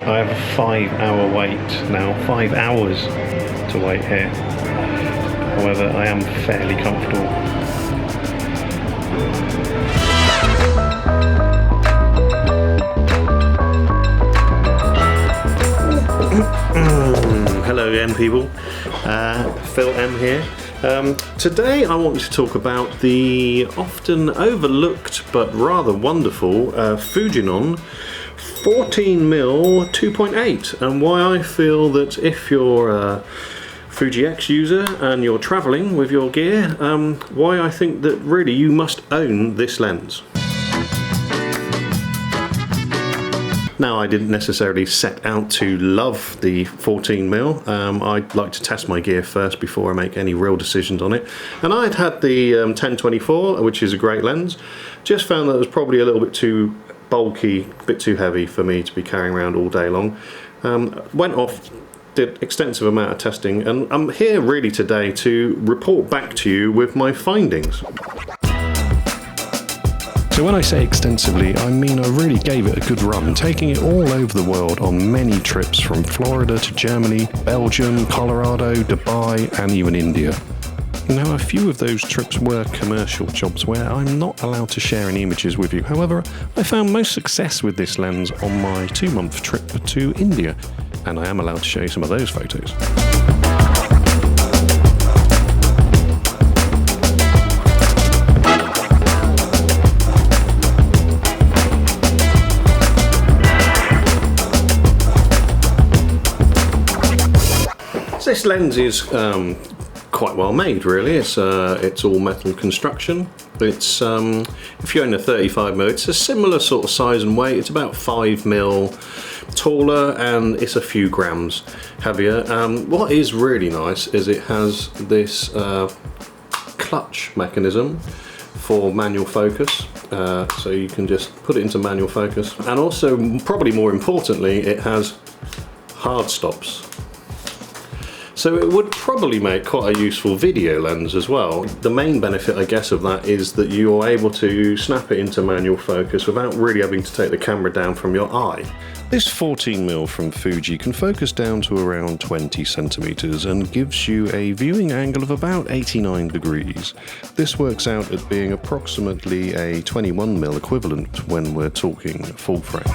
I have a 5-hour wait now, 5 hours to wait here. However, I am fairly comfortable. Hello again, people. PhilM here. Today I want to talk about the often overlooked but rather wonderful Fujifilm 14mm 2.8 and why I feel that if you're a Fuji X user and you're travelling with your gear, why I think that really you must own this lens. Now, I didn't necessarily set out to love the 14mm. I'd like to test my gear first before I make any real decisions on it. And I'd had the 10-24, which is a great lens. Just found that it was probably a little bit too bulky, a bit too heavy for me to be carrying around all day long. Went off, did extensive amount of testing, and I'm here really today to report back to you with my findings. So when I say extensively, I mean I really gave it a good run, taking it all over the world on many trips from Florida to Germany, Belgium, Colorado, Dubai and even India. Now, a few of those trips were commercial jobs where I'm not allowed to share any images with you. However, I found most success with this lens on my 2-month trip to India, and I am allowed to show you some of those photos. This lens is quite well made, really. It's all metal construction. It's if you own a 35mm, it's a similar sort of size and weight. It's about 5mm taller and it's a few grams heavier. What is really nice is it has this clutch mechanism for manual focus. So you can just put it into manual focus, and also, probably more importantly, it has hard stops. So it would probably make quite a useful video lens as well. The main benefit, I guess, of that is that you're able to snap it into manual focus without really having to take the camera down from your eye. This 14mm from Fuji can focus down to around 20 centimeters and gives you a viewing angle of about 89 degrees. This works out at being approximately a 21mm equivalent when we're talking full frame.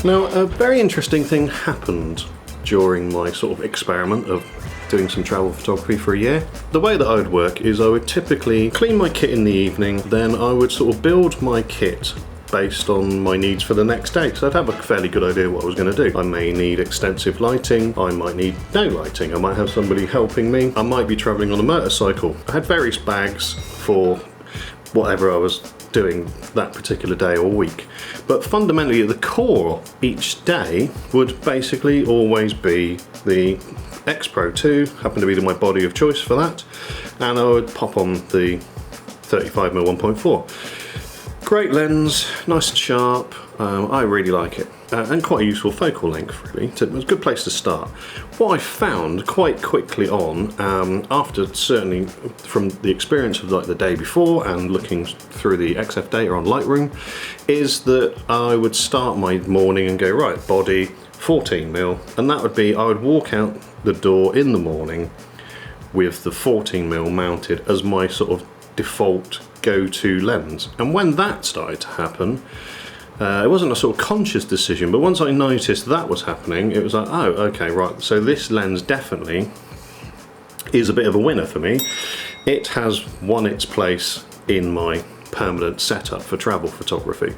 Now, a very interesting thing happened during my sort of experiment of doing some travel photography for a year. The way that I would work is I would typically clean my kit in the evening, then I would sort of build my kit based on my needs for the next day. So I'd have a fairly good idea what I was going to do. I may need extensive lighting, I might need no lighting, I might have somebody helping me, I might be travelling on a motorcycle. I had various bags for whatever I was doing that particular day or week. But fundamentally, at the core each day would basically always be the X Pro 2, happened to be my body of choice for that, and I would pop on the 35mm 1.4. Great lens, nice and sharp, I really like it. And quite a useful focal length, really. It was a good place to start. What I found quite quickly on, after certainly from the experience of like the day before and looking through the XF data on Lightroom, is that I would start my morning and go, right, body, 14mm, and that would be, I would walk out the door in the morning with the 14mm mounted as my sort of default go-to lens. And when that started to happen, it wasn't a sort of conscious decision, but once I noticed that was happening, it was like, oh, okay, right, so this lens definitely is a bit of a winner for me. It has won its place in my permanent setup for travel photography.